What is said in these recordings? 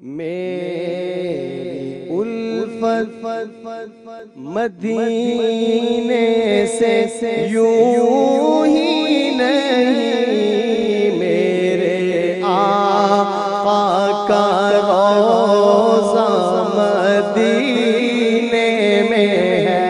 میری الفت مدینے سے یوں ہی نہیں، میرے آقا کا روضہ مدینے میں ہے۔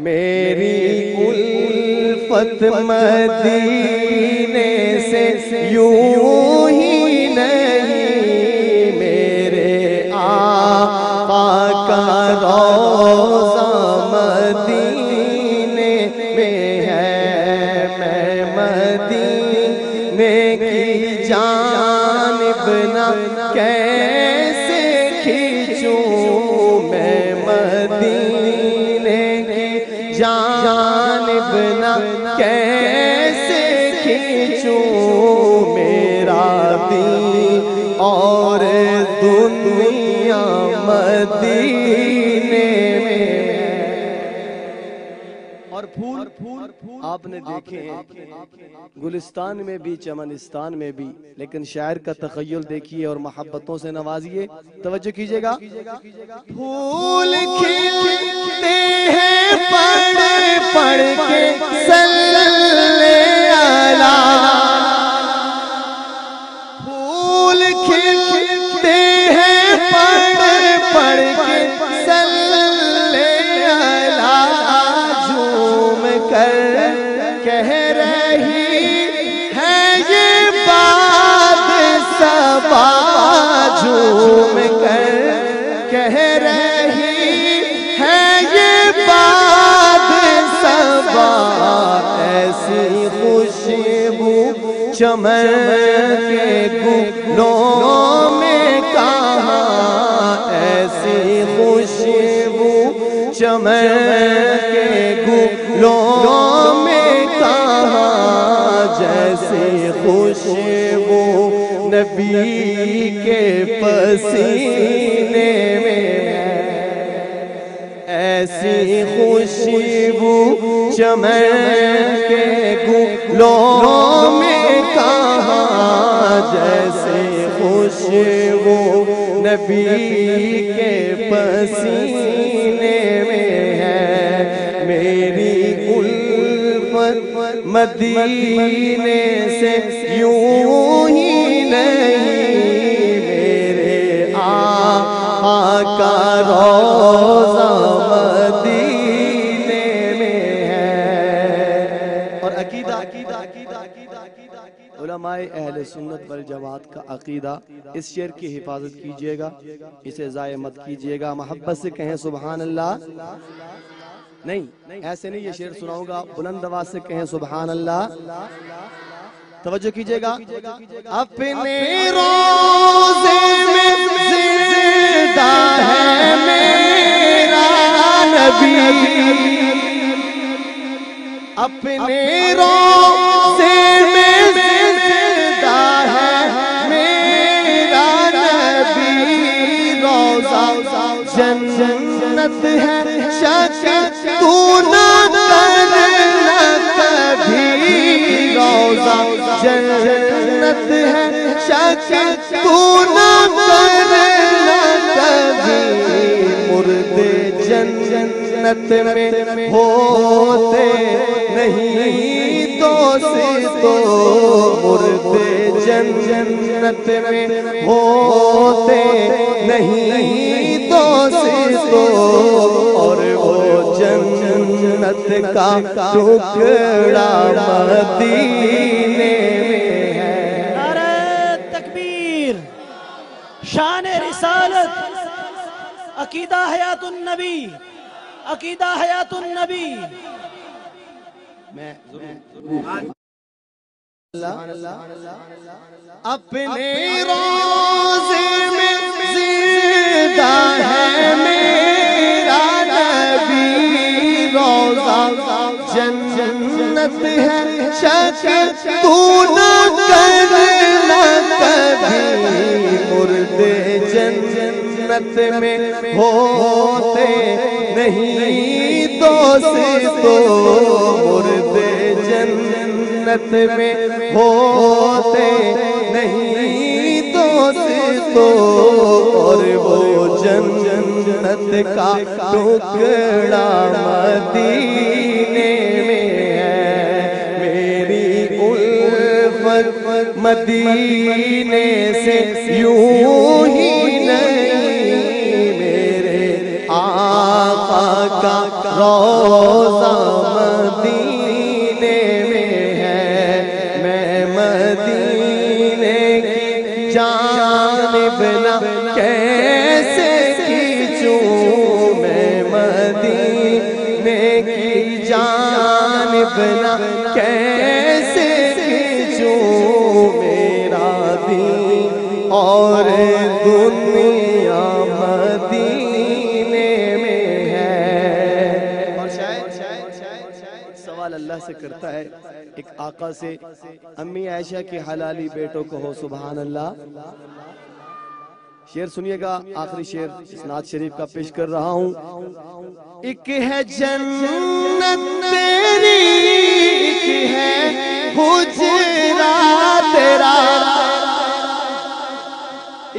میری الفت مدینے سے یوں ہی نہیں، میرے آقا کا روضہ مدینے میں ہے۔ میں مدینے کی جانب نہ کیسے کھینچوں، میں مدینے کی جانب نہ کیسے کھینچوں، میرا دین اور دنیا مدینے میں۔ اور پھول آپ نے دیکھے ہیں گلستان میں بھی چمنستان میں بھی، لیکن شاعر کا تخیل دیکھیے اور محبتوں سے نوازیے۔ توجہ کیجئے گا۔ پھول کھلتے ہیں پڑھ پڑھ کے صلی اللہ، پھول کھلتے ہیں پڑھ پڑھ کے صلی اللہ، جھوم کر کہہ رہی ہے یہ بات صبا، جھوم کر کہہ رہی ہے یہ بات صبا، ایسی خوشبو چمن کے گلوں میں کہاں، ایسی خوشبو چمن کے گلوں میں کہاں، جیسے خوشبو نبی کے پسینے میں ہے، ایسی خوشبو چمن کے گلوں میں کہاں، جیسے خوشبو نبی کے پسینے میں ہے۔ میری الفت مدینے سے یوں ہی نہیں، میرے آقا کا روضہ مدینے میں ہے۔ اور عقیدہ علماء اہل سنت والجماعت کا عقیدہ، اس شعر کی حفاظت کیجئے گا، اسے ضائع مت کیجئے گا۔ محبت سے کہیں سبحان اللہ۔ نہیں ایسے نہیں، یہ شعر سناؤں گا، بلند آواز سے کہیں سبحان اللہ۔ توجہ کیجئے گا۔ اپنے روضے میں زندہ ہے میرا نبی، اپنے روضے میں زندہ ہے میرا نبی، روضہ جنت ہے شک تو نہ کرنا کبھی، روضہ جنت ہے شک تو نہ کرنا کبھی، مردے جنت میں ہوتے نہیں دوستو، مردے جنت میں ہوتے نہیں دوستو، اور وہ جنت کا ٹکڑا مدینے میں ہے۔ نعرہ تکبیر، شان رسالت، عقیدہ حیات النبی، عقیدہ حیات النبی۔ میں اپنے روضے میں زندہ ہے میرا نبی، روضہ جنت ہے شک تو نہ کرنا کبھی، مردے جنت میں ہوتے نہیں دوستو، مردے جنت میں ہوتے نہیں تو دوستو اور وہ جنت کا ٹکڑا مدینے میں ہے میری الفت مدینے سے یوں ہی نہیں میرے آقا کا روضہ مدینے میں ہے میں مدینے کی جانب نہ کیسے کھینچوں میں مدینے کی جانب نہ کیسے کھینچوں میرا دین اور دنیا مدینے میں ہے۔ اور شاید سوال اللہ سے کرتا ہے ایک آقا سے امی عائشہ کے حلالی بیٹوں کو ہو سبحان اللہ۔ شعر سنیے گا آخری شعر اس نعت شریف کا پیش کر رہا ہوں۔ ایک ہے جنت تیری ایک ہے حجرہ تیرا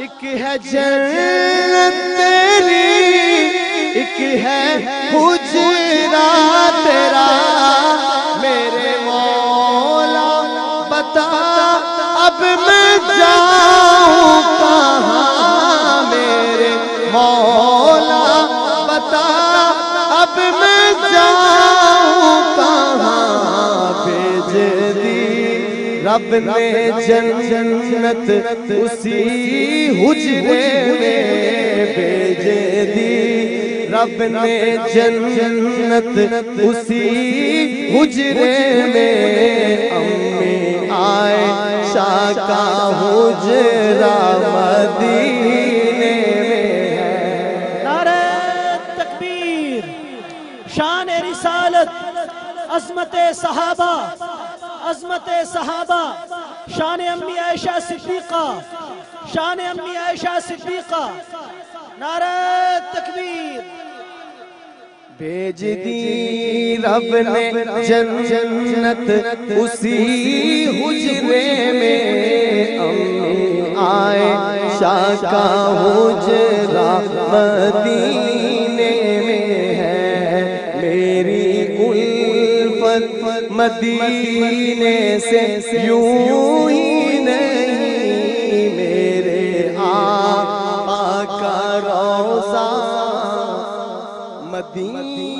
ایک ہے جنت تیری ایک ہے حجرہ تیرا میرے مولا بتا اب میں جاؤں کہاں میرے مولا بتا اب میں جاؤں کہاں بھیج دی رب نے جنت اسی حجرے میں بھیج دی رب نے جنت اسی حجرے میں امی عائشہ کا حجرہ مدینے میں ہے۔ نعرہ تکبیر، شان رسالت، عظمت صحابہ، عظمت صحابہ، شان امی عائشہ صدیقہ، شان امی عائشہ صدیقہ، نعرہ تکبیر۔ بھیج دی رب نے جنت اسی حجرے میں امی عائشہ کا حجرہ مدینے میں ہے میری الفت مدینے سے یوں ہی نہیں میرے آقا کا روضہ مدینے